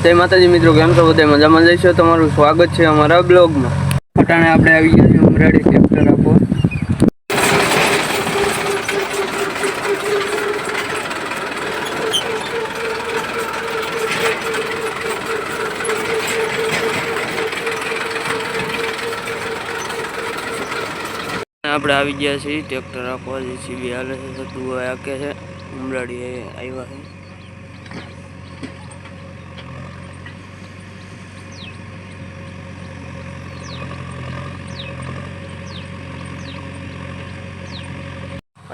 જય માતાજી મિત્રો, કેમ છો બધા? મજામાં જઈશો? તમારું સ્વાગત છે અમારા બ્લોગમાં. અટાણે આપણે આવી ગયા છીએ ઉમરાળી ટ્રેક્ટર આપવા. આપણે આવી ગયા છીએ ટ્રેક્ટર આપવા. જેસીબી હાલે છે, બધું આકે છે. ઉમરાળી આવ્યા છે.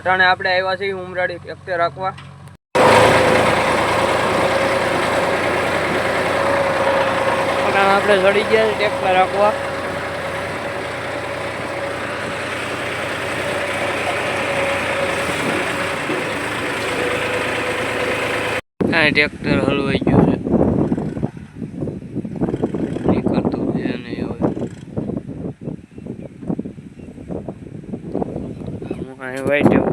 અટાણે આપણે આવ્યા છીએ ઉમરાળી ટ્રેક્ટર રાખવા. અટાણે આપણે ચડી ગયા ટ્રેક્ટર રાખવા. આ ટ્રેક્ટર હલવાઈ ગયું છે, નીકળતું છે નહીં હવે. હું વાઈટ એવું